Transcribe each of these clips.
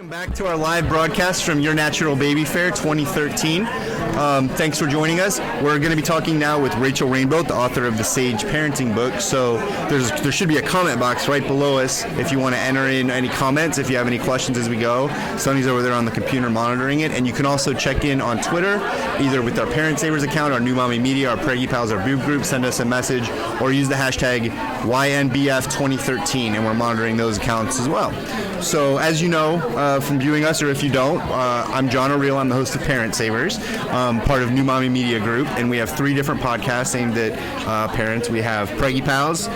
Welcome back to our live broadcast from Your Natural Baby Fair 2013. Thanks for joining us. We're going to be talking now with Rachel Rainbolt, the author of the Sage Parenting book. So there should be a comment box right below us if you want to enter in any comments, if you have any questions as we go. Sonny's over there on the computer monitoring it. And you can also check in on Twitter, either with our Parent Savers account, our New Mommy Media, our Preggy Pals, our Boob Group, send us a message, or use the hashtag YNBF2013, and we're monitoring those accounts as well. So as you know from viewing us, or if you don't, I'm John O'Reilly. I'm the host of Parent Savers, part of New Mommy Media Group, and we have 3 different podcasts aimed at parents. We have Preggy Pals,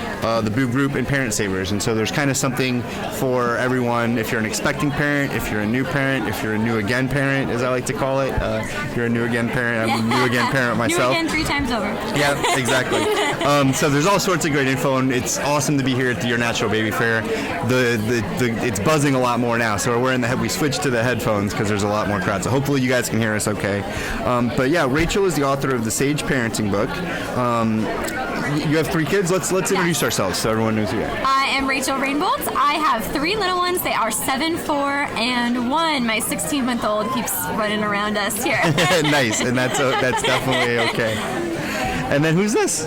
the Boob Group, and Parent Savers. And so there's kind of something for everyone. If you're an expecting parent, if you're a new parent, if you're a new again parent, as I like to call it. If you're a new again parent, I'm a new again parent myself. New again 3 times over. Yeah, exactly. So there's all sorts of great info, and it's awesome to be here at the Your Natural Baby Fair. It's buzzing a lot more now, so we're wearing we switched to the headphones because there's a lot more crowd. So hopefully you guys can hear us okay. But yeah, Rachel is the author of the Sage Parenting book. You have 3 kids. Let's introduce ourselves so everyone knows who you are. I am Rachel Rainbolt. I have 3 little ones. They are 7, 4, and 1. My 16-month-old keeps running around us here. Nice, and that's definitely okay. And then who's this?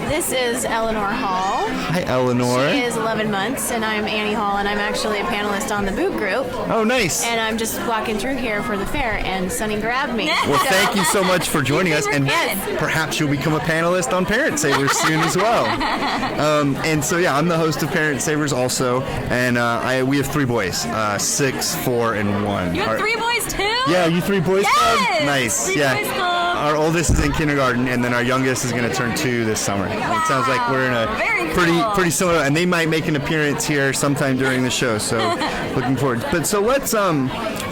This is Eleanor Hall. Hi, Eleanor. She is 11 months, and I'm Annie Hall, and I'm actually a panelist on the Boob Group. Oh, nice. And I'm just walking through here for the fair, and Sunny grabbed me. Well, thank you so much for joining us, and perhaps you'll become a panelist on Parent Savers soon as well. And so, yeah, I'm the host of Parent Savers also, and we have 3 boys, 6, 4, and 1. You have 3 boys too? Yeah, you 3 boys? Yes! Nice. 3 yeah. boys club. Our oldest is in kindergarten, and then our youngest is going to turn 2 this summer. Wow. It sounds like we're in a pretty similar, and they might make an appearance here sometime during the show. So, looking forward. But so let's.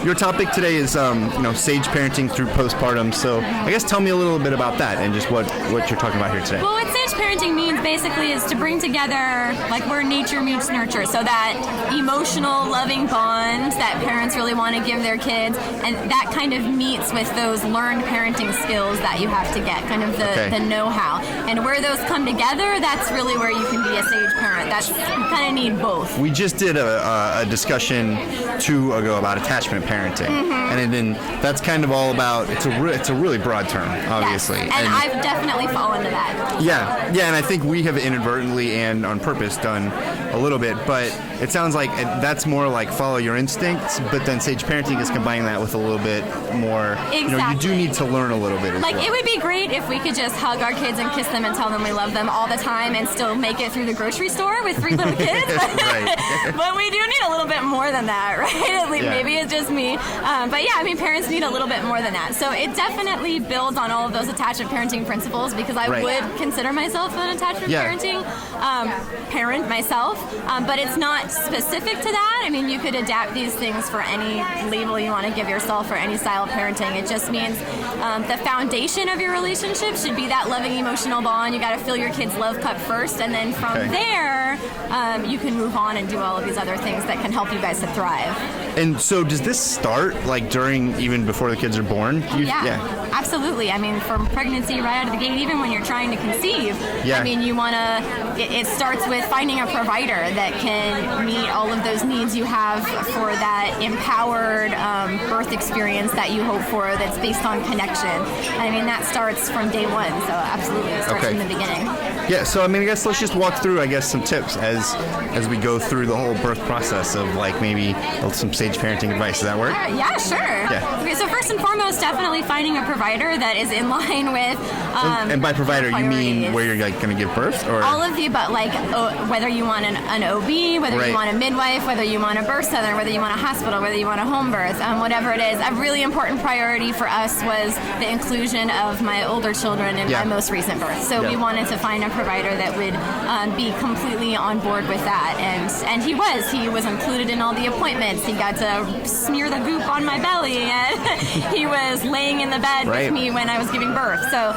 Your topic today is sage parenting through postpartum. So I guess tell me a little bit about that and just what you're talking about here today. Well, what sage parenting means basically is to bring together like where nature meets nurture, so that emotional, loving bond that parents really want to give their kids, and that kind of meets with those learned parenting skills that you have to get, kind of the know-how. And where those come together, that's really where you can be a sage parent. You kind of need both. We just did a discussion 2 ago about attachment parenting, and then that's kind of all about. It's a really broad term, obviously. Yes. And I've definitely fallen to that. Yeah, and I think we have inadvertently and on purpose done a little bit, but it sounds like that's more like follow your instincts, but then sage parenting is combining that with a little bit more. Exactly. You do need to learn a little bit as well. It would be great if we could just hug our kids and kiss them and tell them we love them all the time and still make it through the grocery store with 3 little kids. But we do need a little bit more than that, right? At least maybe it's just me. But yeah, parents need a little bit more than that. So it definitely builds on all of those attachment parenting principles, because I would consider myself an attachment parenting parent myself. But it's not specific to that. You could adapt these things for any label you want to give yourself or any style of parenting. It just means the foundation of your relationship should be that loving emotional bond. You got to fill your kid's love cup first, and then from there you can move on and do all of these other things that can help you guys to thrive. And so does this start even before the kids are born? Absolutely. From pregnancy right out of the gate, even when you're trying to conceive, you want to, it starts with finding a provider that can meet all of those needs you have for that empowered birth experience that you hope for, that's based on connection. That starts from day 1, so absolutely it starts from the beginning. Yeah, so I guess let's just walk through, some tips as we go through the whole birth process of maybe some sage parenting advice. Does that work? Yeah, sure. Yeah. Okay, so first and foremost, definitely finding a provider that is in line with and by provider, you mean where you're going to give birth? Or all of the above, whether you want an OB, whether you want a midwife, whether you want a birth center, whether you want a hospital, whether you want a home birth, whatever it is. A really important priority for us was the inclusion of my older children in my most recent birth. So we wanted to find a provider that would be completely on board with that, and he was included in all the appointments. He got to smear the goop on my belly, and he was laying in the bed with me when I was giving birth. So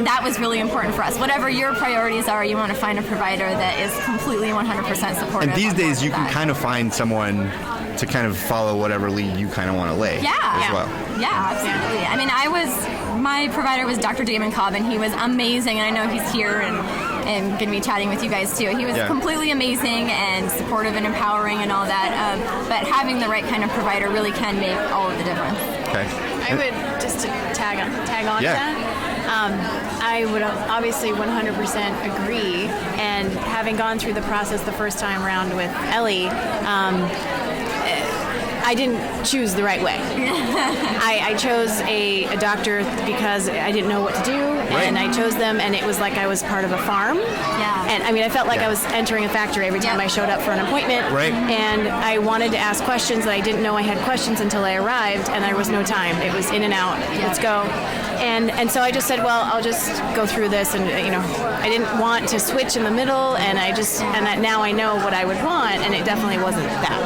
that was really important for us. Whatever your priorities are, you want to find a provider that is completely 100% supportive. And these days you can kind of find someone to kind of follow whatever lead you kind of want to lay as well. Yeah, absolutely. My provider was Dr. Damon Cobb, and he was amazing, and I know he's here, and and going to be chatting with you guys too. He was completely amazing and supportive and empowering and all that. But having the right kind of provider really can make all of the difference. Okay. I would just to tag on to that. I would obviously 100% agree. And having gone through the process the first time around with Ellie, I didn't choose the right way. I chose a doctor because I didn't know what to do, and I chose them, and it was like I was part of a farm. Yeah. And I mean, I felt like I was entering a factory every time I showed up for an appointment. Right. And I wanted to ask questions that I didn't know I had questions until I arrived, and there was no time. It was in and out. Let's go. And so I just said, well, I'll just go through this, and I didn't want to switch in the middle, and that now I know what I would want, and it definitely wasn't that.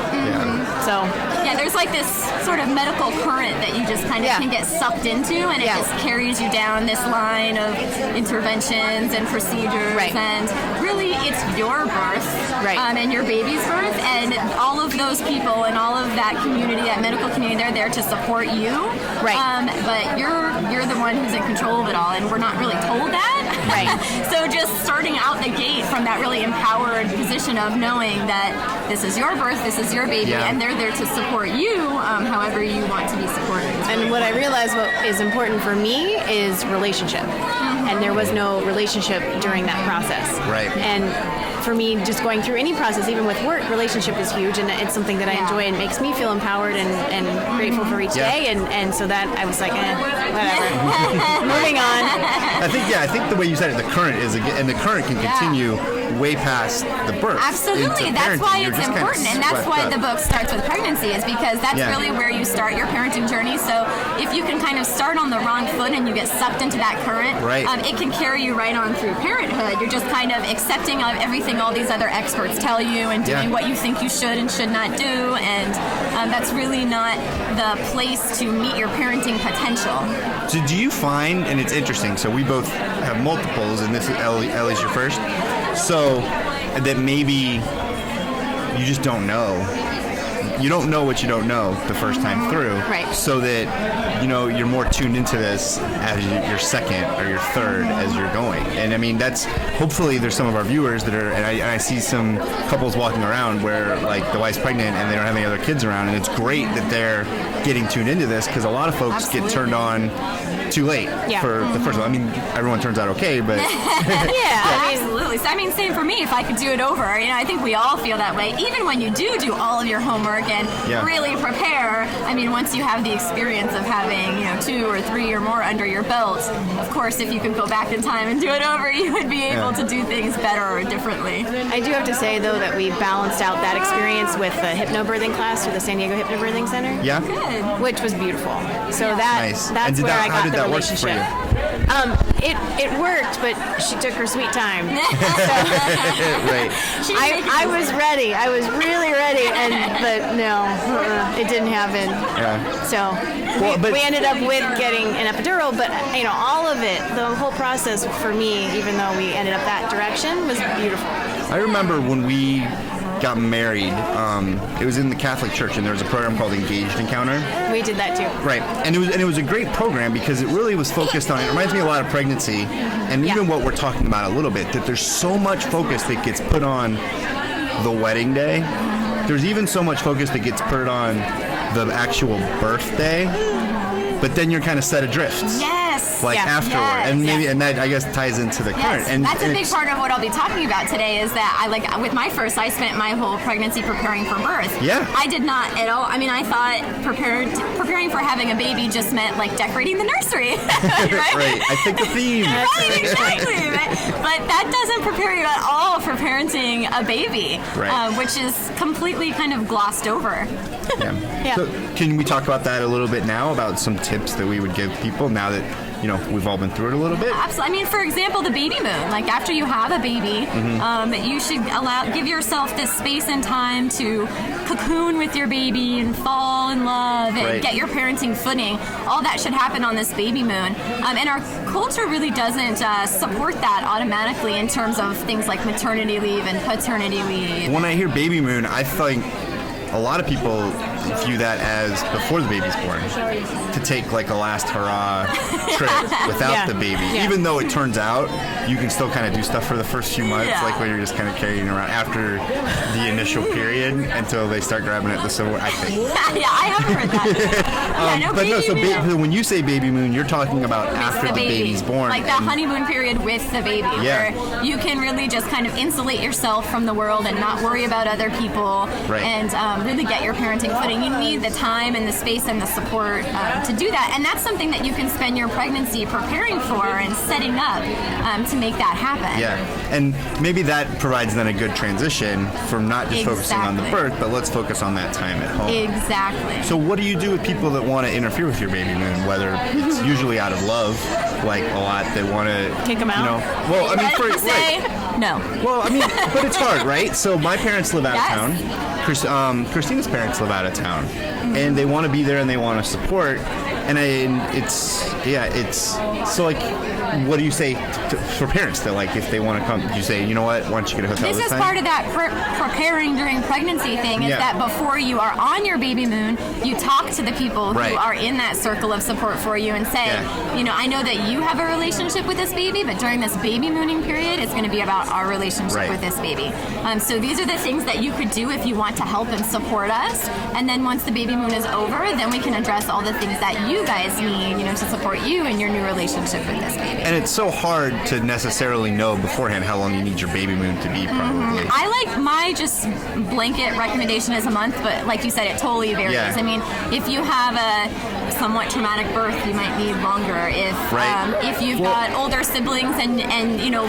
So there's like this sort of medical current that you just kind of can get sucked into, and it just carries you down this line of interventions and procedures. Right. And really, it's your birth and your baby's birth, and all of those people and all of that community, that medical community, they're there to support you. Right. But you're the one who's in control of it all, and we're not really told that. Right. So just starting out the gate from that really empowered position of knowing that this is your birth, this is your baby, and they're there to support you however you want to be supported. And what I realized what is important for me is relationship. And there was no relationship during that process. Right. And for me, just going through any process, even with work, relationship is huge, and it's something that I enjoy and makes me feel empowered and grateful for each day. And so that I was like, whatever. Moving on. I think the way you said it, the current is, and the current can continue way past the birth. Absolutely. That's why it's important, and that's why the book starts with pregnancy, is because that's really where you start your parenting journey. So if you can kind of start on the wrong foot and you get sucked into that current, it can carry you right on through parenthood. You're just kind of accepting of everything all these other experts tell you and doing what you think you should and should not do, and that's really not the place to meet your parenting potential. So do you find, and it's interesting, so we both have multiples, and this is Ellie's your first, so that maybe you just don't know. You don't know what you don't know the first time through. Right. So that, you're more tuned into this as your second or your third as you're going. And I mean, that's, hopefully there's some of our viewers that are, and I see some couples walking around where like the wife's pregnant and they don't have any other kids around, and it's great that they're getting tuned into this, because a lot of folks get turned on too late for the first one. I mean, everyone turns out okay, but absolutely. So, I mean, same for me. If I could do it over, I think we all feel that way. Even when you do all of your homework and really prepare. I mean, once you have the experience of having 2 or 3 or more under your belt, of course, if you could go back in time and do it over, you would be able to do things better or differently. I do have to say, though, that we balanced out that experience with the hypnobirthing class through the San Diego Hypnobirthing Center. Yeah. Good. Which was beautiful. So that's where I got the relationship. It worked, but she took her sweet time. Right. I was ready. I was really ready, but no, it didn't happen. Yeah. So we ended up with getting an epidural, but all of it, the whole process for me, even though we ended up that direction, was beautiful. I remember when we got married, it was in the Catholic Church, and there was a program called Engaged Encounter. We did that too. Right, and it was a great program because it really was focused on. It reminds me a lot of pregnancy, and even what we're talking about a little bit. That there's so much focus that gets put on the wedding day. There's even so much focus that gets put on the actual birthday. But then you're kind of set adrift. Yes. Afterward, and maybe, and that I guess ties into the current. And that's a big part of what I'll be talking about today. Is that with my first, I spent my whole pregnancy preparing for birth. Yeah. I did not at all. I mean, I thought preparing for having a baby just meant like decorating the nursery. Right. I think the theme. Right. Exactly. But that doesn't prepare you at all for parenting a baby, which is completely kind of glossed over. Yeah. So can we talk about that a little bit now, about some tips that we would give people now that we've all been through it a little bit? Absolutely. I mean, for example, the baby moon. Like after you have a baby, you should give yourself this space and time to cocoon with your baby and fall in love and get your parenting footing. All that should happen on this baby moon. And our culture really doesn't support that automatically in terms of things like maternity leave and paternity leave. When I hear baby moon, I think a lot of people view that as before the baby's born, to take like a last hurrah trip without the baby. Even though it turns out you can still kind of do stuff for the first few months, like when you're just kind of carrying around after the initial period until they start grabbing at the silver, I think. I haven't heard that. So when you say baby moon, you're talking about after the baby's born. Like that honeymoon period with the baby, where you can really just kind of insulate yourself from the world and not worry about other people, and really get your parenting footing. You need the time and the space and the support to do that, and that's something that you can spend your pregnancy preparing for and setting up to make that happen. Yeah, and maybe that provides then a good transition from not just focusing on the birth, but let's focus on that time at home. Exactly. So what do you do with people that want to interfere with your baby moon, whether it's usually out of love, like a lot that want to kick them out? Well, I mean, no. Well, I mean, but it's hard, right? So my parents live out of town. Christina's parents live out of town, and they want to be there and they want to support. And it's so like, what do you say for parents that like if they want to come? Do you say, you know what, why don't you get a hotel this this time? This is part of that preparing during pregnancy thing, is that before you are on your baby moon, you talk to the people who are in that circle of support for you and say, I know that you have a relationship with this baby, but during this baby mooning period, it's going to be about our relationship with this baby. So these are the things that you could do if you want to help and support us. And then once the baby moon is over, then we can address all the things that you guys need, to support you in your new relationship with this baby. And it's so hard to necessarily know beforehand how long you need your baby moon to be, probably. I like my just blanket recommendation is a month, but like you said, it totally varies. I mean, if you have a somewhat traumatic birth, you might need longer. If you've got older siblings and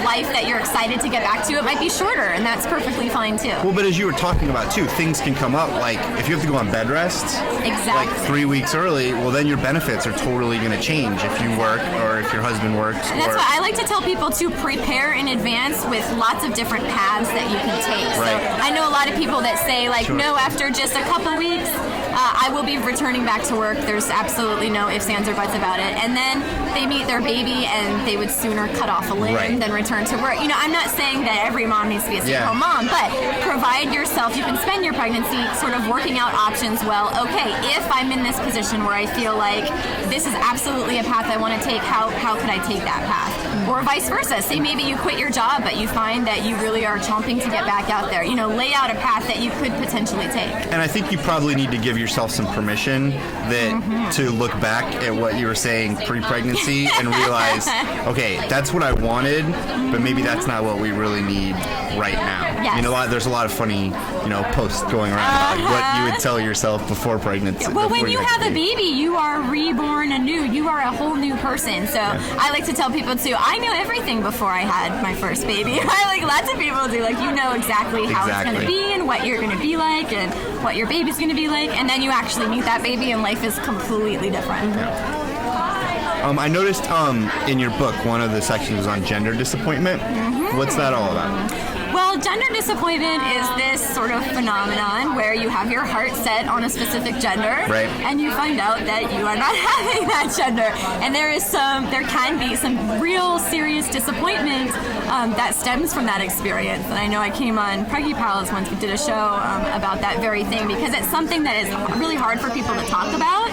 life that you're excited to get back to, it might be shorter, and that's perfectly fine too. Well, but as you were talking about too, things can come up, like if you have to go on bed rest, like 3 weeks early, well then your benefits are totally going to change if you work or if your husband works. And that's why I like to tell people to prepare in advance with lots of different paths that you can take. So I know a lot of people that say like, no, after just a couple weeks, I will be returning back to work. There's absolutely no ifs, ands, or buts about it. And then they meet their baby and they would sooner cut off a limb than return to work. I'm not saying that every mom needs to be a stay-at-home mom, but provide yourself, you can spend your pregnancy sort of working out options. Well, okay, if I'm in this position where I feel like this is absolutely a path I want to take, how could I take that path? Or vice versa. Say maybe you quit your job, but you find that you really are chomping to get back out there. Lay out a path that you could potentially take. And I think you probably need to give yourself some permission to look back at what you were saying pre-pregnancy and realize, okay, that's what I wanted, but maybe that's not what we really need right now. There's a lot of funny, posts going around about what you would tell yourself before pregnancy. Well, when you have a baby, you are reborn anew. You are a whole new person. So I like to tell people too, I knew everything before I had my first baby. Lots of people do. You know exactly how it's going to be and what you're going to be like and what your baby's going to be like. And then you actually meet that baby and life is completely different. I noticed in your book, one of the sections was on gender disappointment. What's that all about? Well, gender disappointment is this sort of phenomenon where you have your heart set on a specific gender, and you find out that you are not having that gender. And there can be some real serious disappointment that stems from that experience. And I know I came on Preggy Pals once, we did a show about that very thing, because it's something that is really hard for people to talk about.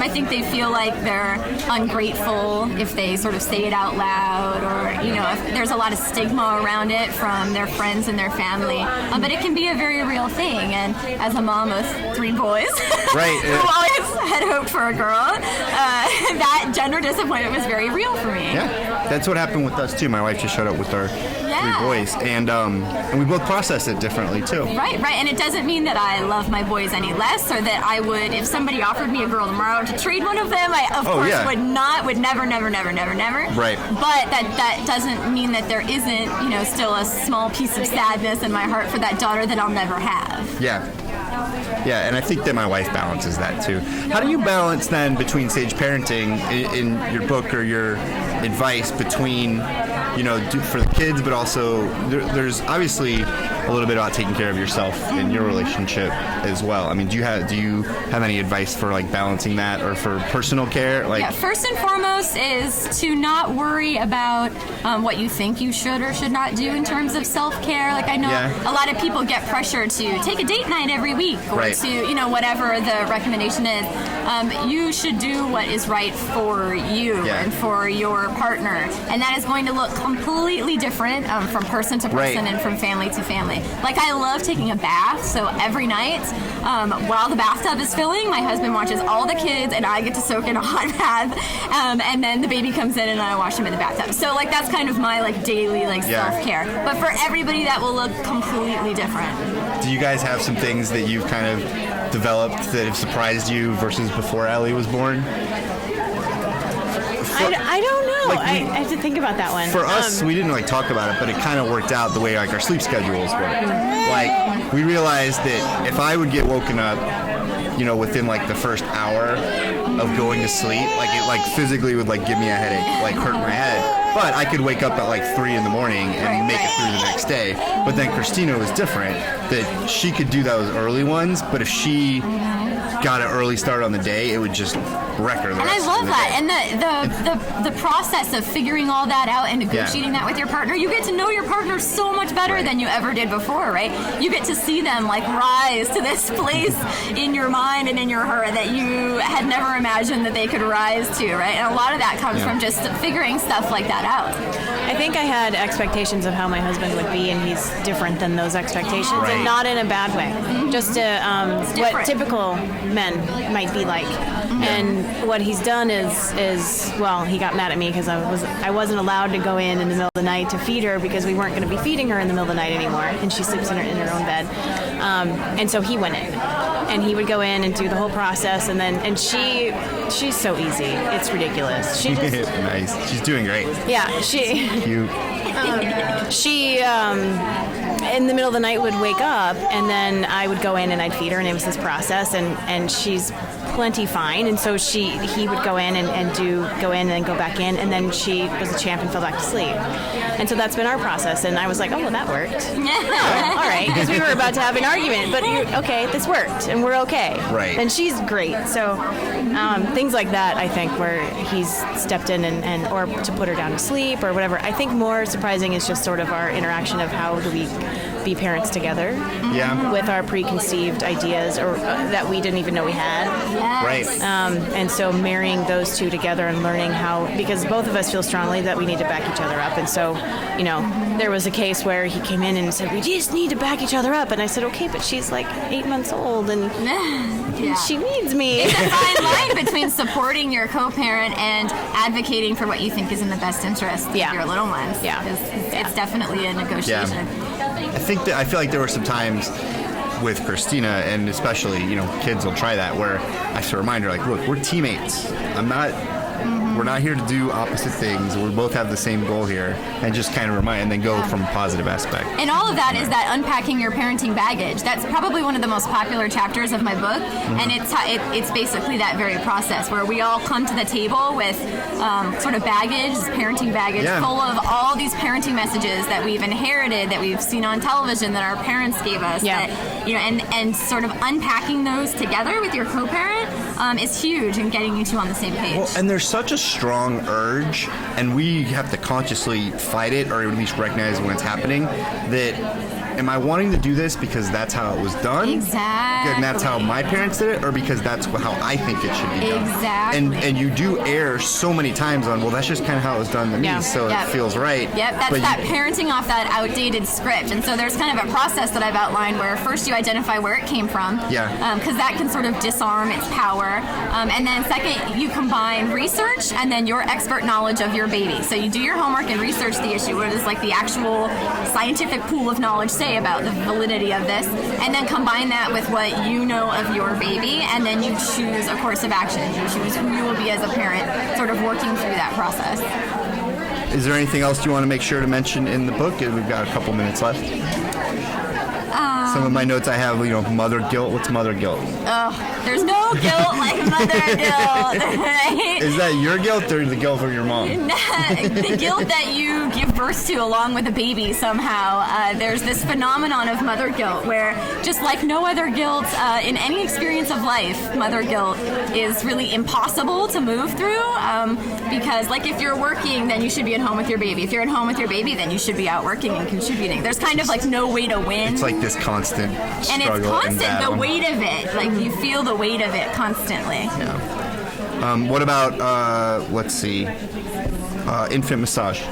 I think they feel like they're ungrateful if they sort of say it out loud, or if there's a lot of stigma around it from their friends and their family. But it can be a very real thing. And as a mom of 3 boys, who always had hoped for a girl, that gender disappointment was very real for me. Yeah, that's what happened with us too. My wife just showed up with our 3 boys, and we both process it differently too. Right. And it doesn't mean that I love my boys any less, or that I would, if somebody offered me a girl tomorrow to trade one of them, I of course would never. Right. But that doesn't mean that there isn't, still a small piece of sadness in my heart for that daughter that I'll never have. Yeah, and I think that my wife balances that too. How do you balance then between sage parenting in your book or your advice between, for the kids, but also there's obviously a little bit about taking care of yourself in your relationship as well. I mean, do you have any advice for like balancing that or for personal care? Like, yeah, first and foremost is to not worry about what you think you should or should not do in terms of self-care. Like I know a lot of people get pressure to take a date night every week or to, whatever the recommendation is. You should do what is right for you and for your partner. And that is going to look completely different from person to person and from family to family. Like I love taking a bath, so every night while the bathtub is filling, my husband watches all the kids and I get to soak in a hot bath, and then the baby comes in and I wash him in the bathtub. So like that's kind of my like daily like self-care. But for everybody that will look completely different. Do you guys have some things that you've kind of developed that have surprised you versus before Allie was born? I don't know. I have to think about that one. For us, we didn't like talk about it, but it kind of worked out the way like our sleep schedules work. Like we realized that if I would get woken up, within like the first hour of going to sleep, like it like physically would like give me a headache, like hurt my head. But I could wake up at like 3 a.m. and make it through the next day. But then Christina was different, that she could do those early ones, but if she got an early start on the day, it would just wreck her. And I love that. And the process of figuring all that out and negotiating that with your partner, you get to know your partner so much better than you ever did before, right? You get to see them like rise to this place in your mind and in your heart that you had never imagined that they could rise to, right? And a lot of that comes from just figuring stuff like that out. I think I had expectations of how my husband would be, and he's different than those expectations, and not in a bad way. Just what typical men might be like. And what he's done is he got mad at me because I wasn't allowed to go in the middle of the night to feed her because we weren't going to be feeding her in the middle of the night anymore, and she sleeps in her own bed. And so he went in, and he would go in and do the whole process, and she's so easy, it's ridiculous. She just nice. She's doing great. Yeah, she cute. She in the middle of the night would wake up, and then I would go in and I'd feed her, and it was this process, and she's plenty fine, and so he would go in and go in and then go back in, and then she was a champ and fell back to sleep. And so that's been our process, and I was like, oh, well, that worked. All right, because we were about to have an argument, but this worked, and we're okay. Right. And she's great. So things like that, I think, where he's stepped in and or to put her down to sleep or whatever. I think more surprising is just sort of our interaction of how do we be parents together with our preconceived ideas or that we didn't even know we had. Yes. Right. And so marrying those two together and learning how, because both of us feel strongly that we need to back each other up. And so, there was a case where he came in and said, we just need to back each other up. And I said, okay, but she's like 8 months old and she needs me. It's a fine line between supporting your co-parent and advocating for what you think is in the best interest of your little ones. Yeah. It's definitely a negotiation. I feel like there were some times with Christina, and especially, kids will try that, where I have to remind her, like, look, we're teammates. We're not here to do opposite things. We both have the same goal here, and just kind of remind, and then go from a positive aspect. And all of that is that unpacking your parenting baggage. That's probably one of the most popular chapters of my book, and it's basically that very process where we all come to the table with sort of baggage, parenting baggage, full of all these parenting messages that we've inherited, that we've seen on television, that our parents gave us. That, and sort of unpacking those together with your co-parent is huge in getting you two on the same page. Well, and there's such a strong urge, and we have to consciously fight it, or at least recognize when it's happening, that am I wanting to do this because that's how it was done? Exactly. And that's how my parents did it, or because that's how I think it should be done? Exactly. And you do err so many times on, well, that's just kind of how it was done to me, so it feels right. Yep, that's that parenting off that outdated script. And so there's kind of a process that I've outlined where first you identify where it came from. Because that can sort of disarm its power. And then second, you combine research and then your expert knowledge of your baby. So you do your homework and research the issue. What is like the actual scientific pool of knowledge say about the validity of this, and then combine that with what you know of your baby, and then you choose a course of action. You choose who you will be as a parent, sort of working through that process. Is there anything else you want to make sure to mention in the book? We've got a couple minutes left. Some of my notes I have, mother guilt. What's mother guilt? Oh, there's no guilt like mother guilt. Right? Is that your guilt or the guilt of your mom? The guilt that you give birth to along with a baby somehow. There's this phenomenon of mother guilt where, just like no other guilt in any experience of life, mother guilt is really impossible to move through because, like, if you're working, then you should be at home with your baby. If you're at home with your baby, then you should be out working and contributing. There's kind of like no way to win. It's like this constant struggle. And it's constant, the one. weight of it. Like, you feel the weight of it constantly. Yeah. What about, let's see, infant massage?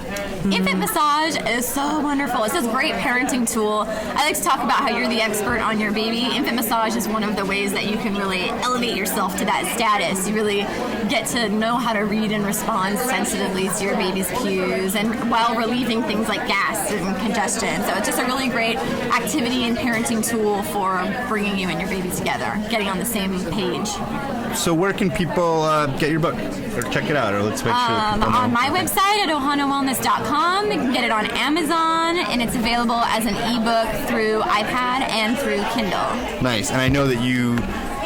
Infant massage is so wonderful. It's this great parenting tool. I like to talk about how you're the expert on your baby. Infant massage is one of the ways that you can really elevate yourself to that status. You really get to know how to read and respond sensitively to your baby's cues, and while relieving things like gas and congestion. So it's just a really great activity and parenting tool for bringing you and your baby together, getting on the same page. So where can people get your book or check it out, or let's make sure on my website at ohanawellness.com. You can get it on Amazon, and it's available as an ebook through iPad and through Kindle. Nice. And I know that you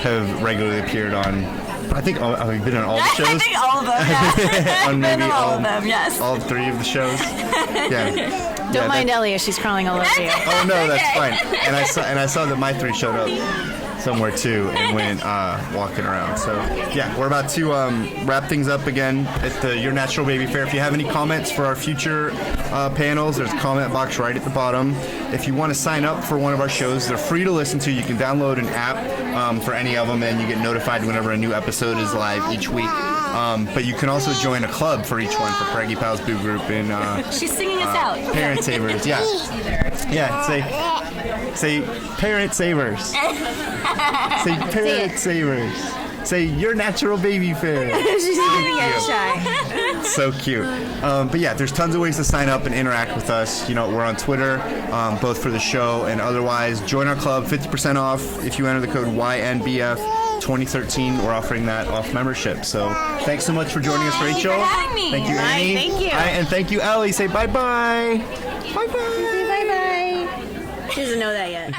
have regularly appeared on, I think, have you been on all the shows? I think all of them, yeah. On maybe all of them, yes. All 3 of the shows? Yeah. Don't mind Ellie, she's crawling all over you. Oh no, that's fine. And I saw that my 3 showed up somewhere too and went walking around. So yeah, we're about to wrap things up again at the Your Natural Baby Fair. If you have any comments for our future panels, there's a comment box right at the bottom. If you want to sign up for one of our shows, they're free to listen to. You can download an app for any of them, and you get notified whenever a new episode is live each week. But you can also join a club for each one, for Preggy Pal's Boo Group and she's singing us out. Parent Savers. Yeah. Yeah, say Parent Savers. Say Parent Savers. Say Your Natural Baby Fair. She's even getting shy. So cute. But yeah, there's tons of ways to sign up and interact with us. We're on Twitter, both for the show and otherwise. Join our club, 50% off if you enter the code YNBF2013. We're offering that off membership. So thanks so much for joining us, Rachel. Thank you for having me. Thank you, Annie. Thank you. And thank you, Ellie. Say bye-bye. Bye-bye. Bye-bye. She doesn't know that yet.